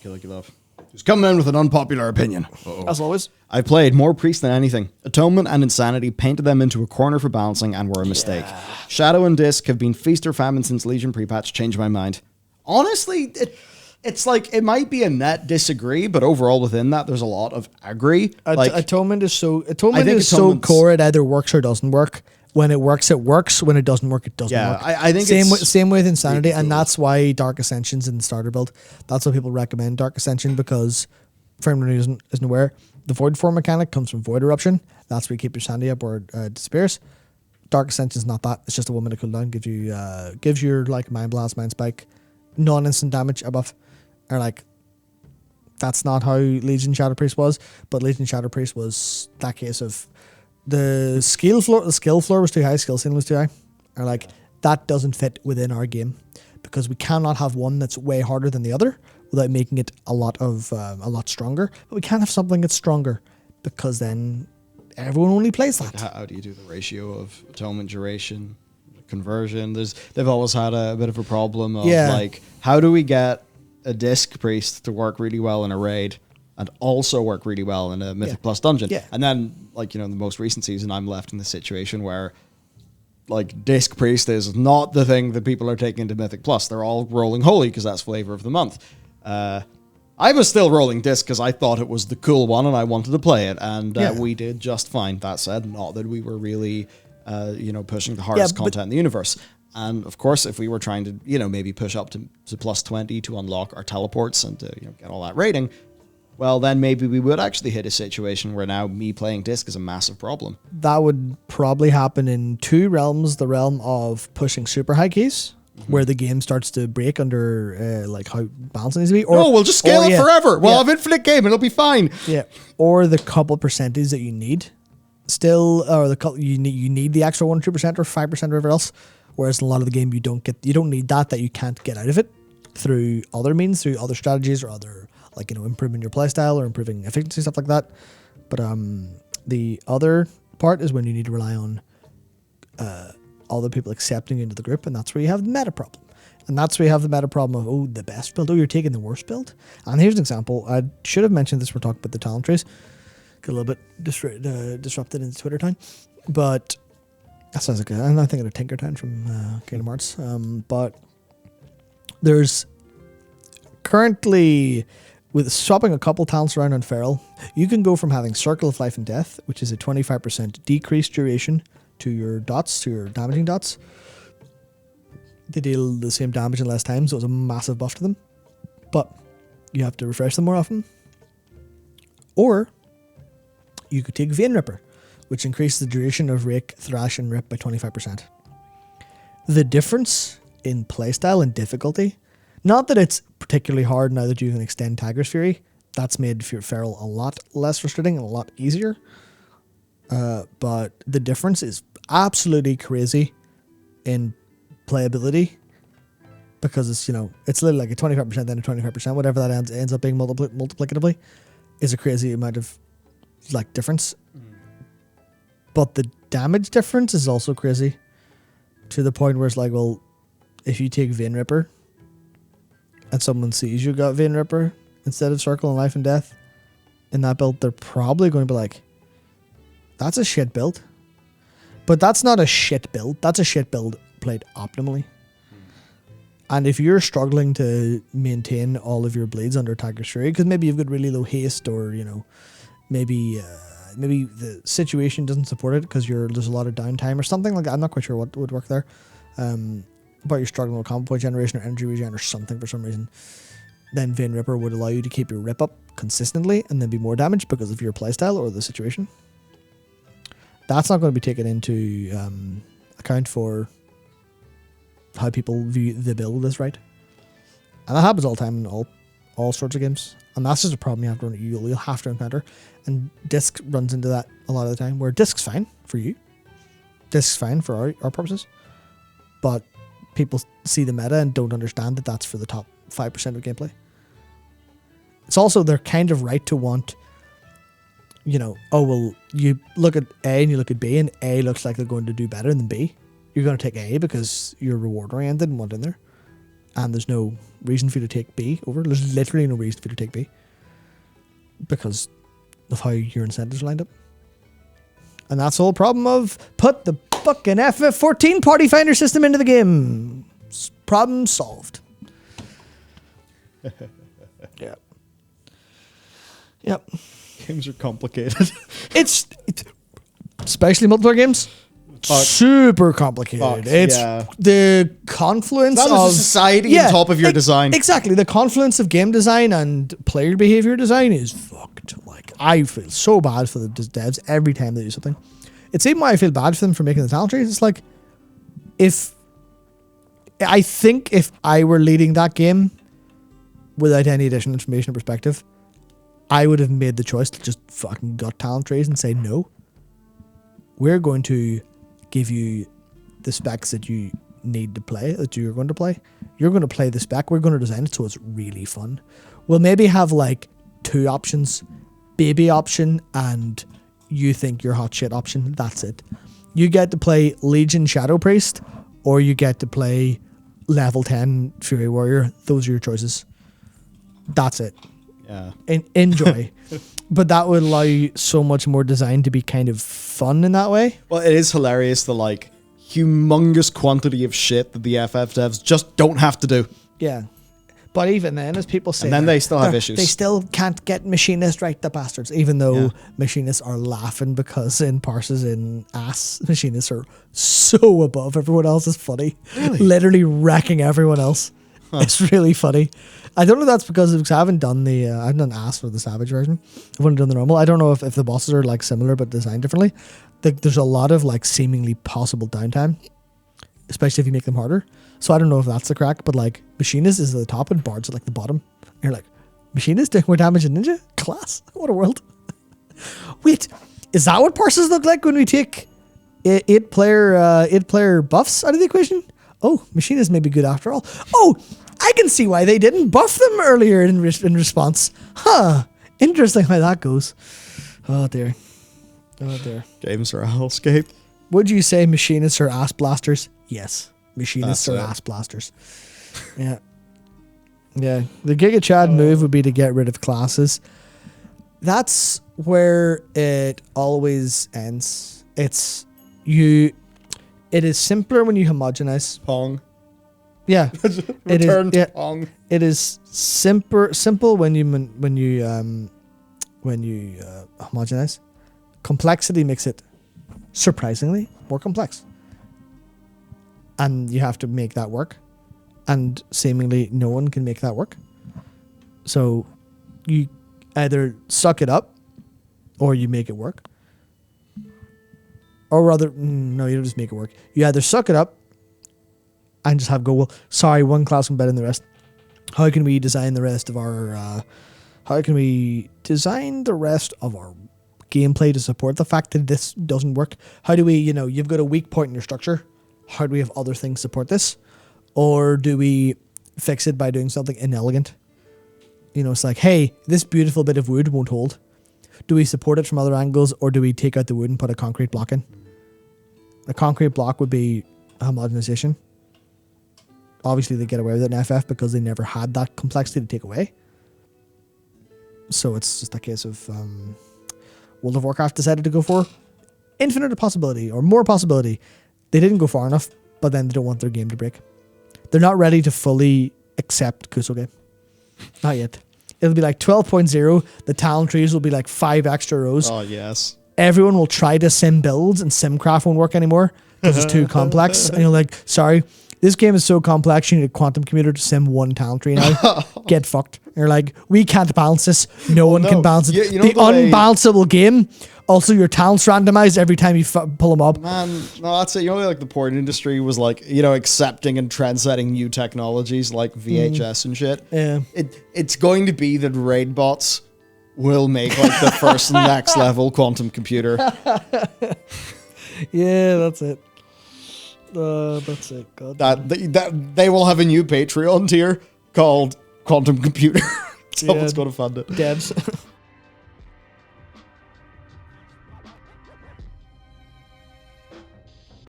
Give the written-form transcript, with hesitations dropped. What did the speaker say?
Love. Just coming in with an unpopular opinion. As always. I played more Priest than anything. Atonement and Insanity painted them into a corner for balancing and were a mistake. Shadow and Disc have been feast or famine since Legion pre-patch. Changed my mind. Honestly, it's like, it might be a net disagree, but overall within that, there's a lot of agree. Atonement is so core, it either works or doesn't work. When it works, it works. When it doesn't work, it doesn't work. I think same with Insanity, and that's why Dark Ascension's in the starter build. That's why people recommend Dark Ascension, because for anyone who isn't aware, the Void Form mechanic comes from Void Eruption. That's where you keep your sanity up or it disappears. Dark Ascension's not that. It's just a 1 minute cooldown. Gives you like Mind Blast, Mind Spike, non-instant damage above. Or like, that's not how Legion Shadow Priest was, but Legion Shadow Priest was that case of the skill floor was too high, skill ceiling was too high. Or like, that doesn't fit within our game, because we cannot have one that's way harder than the other without making it a lot stronger. But we can't have something that's stronger, because then everyone only plays that. How do you do the ratio of atonement duration, conversion? They've always had a bit of a problem of like, how do we get a Disc Priest to work really well in a raid and also work really well in a Mythic Plus dungeon? And then, like, in the most recent season, I'm left in the situation where, like, Disc Priest is not the thing that people are taking to Mythic Plus. They're all rolling Holy because that's flavor of the month. I was still rolling Disc because I thought it was the cool one and I wanted to play it, and we did just fine. That said, not that we were really, pushing the hardest content in the universe. And of course, if we were trying to, maybe push up to plus 20 to unlock our teleports and to get all that rating, well, then maybe we would actually hit a situation where now me playing Disc is a massive problem. That would probably happen in two realms. The realm of pushing super high keys, where the game starts to break under like how balancing needs to be. Or, we'll just scale it forever. We'll have infinite game and it'll be fine. Yeah. Or the couple percentage that you need still, or you need the extra 1 or 2% or 5% or whatever else. Whereas in a lot of the game, you don't need that you can't get out of it through other means, through other strategies or other, like, improving your playstyle or improving efficiency, stuff like that. But the other part is when you need to rely on other people accepting you into the group, and that's where you have the meta problem. And that's where you have the meta problem of, the best build, you're taking the worst build. And here's an example. I should have mentioned this when we're talking about the talent trees. Got a little bit disrupted in Twitter time. But that sounds like I'm not thinking of Tinkertown from Kingdom Hearts. But there's currently, with swapping a couple talents around on Feral, you can go from having Circle of Life and Death, which is a 25% decreased duration to your dots, to your damaging dots. They deal the same damage in less time, so it's a massive buff to them. But you have to refresh them more often. Or you could take Vein Ripper, which increases the duration of Rake, Thrash, and Rip by 25%. The difference in playstyle and difficulty, not that it's particularly hard now that you can extend Tiger's Fury, that's made Feral a lot less frustrating and a lot easier. But the difference is absolutely crazy in playability, because it's, it's literally like a 25%, then a 25%, whatever that ends up being multiplicatively, is a crazy amount of difference. But the damage difference is also crazy, to the point where it's like, well, if you take Vein Ripper and someone sees you got Vein Ripper instead of Circle and Life and Death in that build, they're probably going to be like, that's a shit build. But that's not a shit build. That's a shit build played optimally. And if you're struggling to maintain all of your blades under Tiger's Fury, because maybe you've got really low haste, or, maybe the situation doesn't support it because there's a lot of downtime or something like that. I'm not quite sure what would work there. But you're struggling with combo point generation or energy regen or something for some reason. Then Vein Ripper would allow you to keep your rip up consistently and then be more damaged because of your playstyle or the situation. That's not going to be taken into account for how people view the build as right. And that happens all the time in all sorts of games. And that's just a problem you'll have to encounter. And Disc runs into that a lot of the time, where Disc's fine for you. Disc's fine for our purposes. But people see the meta and don't understand that that's for the top 5% of gameplay. It's also, they're kind of right to want, you look at A and you look at B, and A looks like they're going to do better than B. You're going to take A because you're reward oriented and want in there. and there's no reason for you to take B over. There's literally no reason for you to take B because of how your incentives are lined up. And that's the whole problem of put the fucking FF14 party finder system into the game. Problem solved. Yeah. Yep. Games are complicated. It's especially multiplayer games. Super complicated. It's the confluence of society on top of your design. Exactly. The confluence of game design and player behavior design is fucked. Like, I feel so bad for the devs every time they do something. It's even why I feel bad for them for making the talent trees. It's like, if I were leading that game without any additional information or perspective, I would have made the choice to just fucking gut talent trees and say, no, we're going to give you the specs that you need to play, that you're going to play. You're going to play the spec. We're going to design it so it's really fun. We'll maybe have like 2 options, baby option and you think you're hot shit option. That's it. You get to play Legion Shadow Priest or you get to play level 10 Fury Warrior. Those are your choices. That's it. Yeah. Enjoy. But that would allow you so much more design to be kind of fun in that way. Well, it is hilarious the like humongous quantity of shit that the FF devs just don't have to do. Yeah. But even then, as people say, and then they still have issues. They still can't get Machinist right, the bastards. Even though Machinists are laughing because in Parses in Ass, Machinists are so above everyone else. Is funny. Really? Literally wrecking everyone else. Huh. It's really funny. I don't know if that's because I haven't done I haven't done Ass for the Savage version. I've only done the normal. I don't know if the bosses are like similar but designed differently. There's a lot of like seemingly possible downtime, especially if you make them harder. So I don't know if that's the crack, but like Machinist is at the top and Bard's at like the bottom. And you're like, Machinist doing more damage than Ninja? Class. What a world. Wait, is that what Parses look like when we take 8 player buffs out of the equation? Oh, Machinist may be good after all. Oh, I can see why they didn't buff them earlier in response. Huh. Interesting how that goes. Oh dear. Oh dear. Games are a hellscape. Would you say Machinists are ass blasters? Yes. Machinists are ass blasters. Yeah. Yeah. The Giga Chad move would be to get rid of classes. That's where it always ends. It is simpler when you homogenize. Pong. Yeah. Return to Pong. It is simple when you homogenize. Complexity makes it surprisingly more complex. And you have to make that work. And seemingly no one can make that work. So you either suck it up or you make it work. Or rather, no, you don't just make it work. You either suck it up and just go, well, sorry, one class can better than the rest. How can we design the rest of our gameplay to support the fact that this doesn't work? How do we, you've got a weak point in your structure. How do we have other things support this? Or do we fix it by doing something inelegant? It's like, hey, this beautiful bit of wood won't hold. Do we support it from other angles, or do we take out the wood and put a concrete block in? A concrete block would be homogenization. Obviously, they get away with it in FF because they never had that complexity to take away. So it's just a case of World of Warcraft decided to go for infinite possibility or more possibility. They didn't go far enough, but then they don't want their game to break. They're not ready to fully accept Kusoge. Not yet. It'll be like 12.0. The talent trees will be like 5 extra rows. Oh, yes. Everyone will try to sim builds and SimCraft won't work anymore because it's too complex. And you're like, sorry, this game is so complex, you need a quantum computer to sim one talent tree now. Get fucked. And you're like, we can't balance this. No one can balance it. The unbalanceable game. Also, your talents randomized every time you pull them up. Man, no, that's it. Like the porn industry was like, accepting and trendsetting new technologies like VHS and shit. Yeah. It's going to be that raid bots will make like the first and next level quantum computer. Yeah, that's it. That's it. God. That they will have a new Patreon tier called Quantum Computer. Someone's going to fund it. Devs.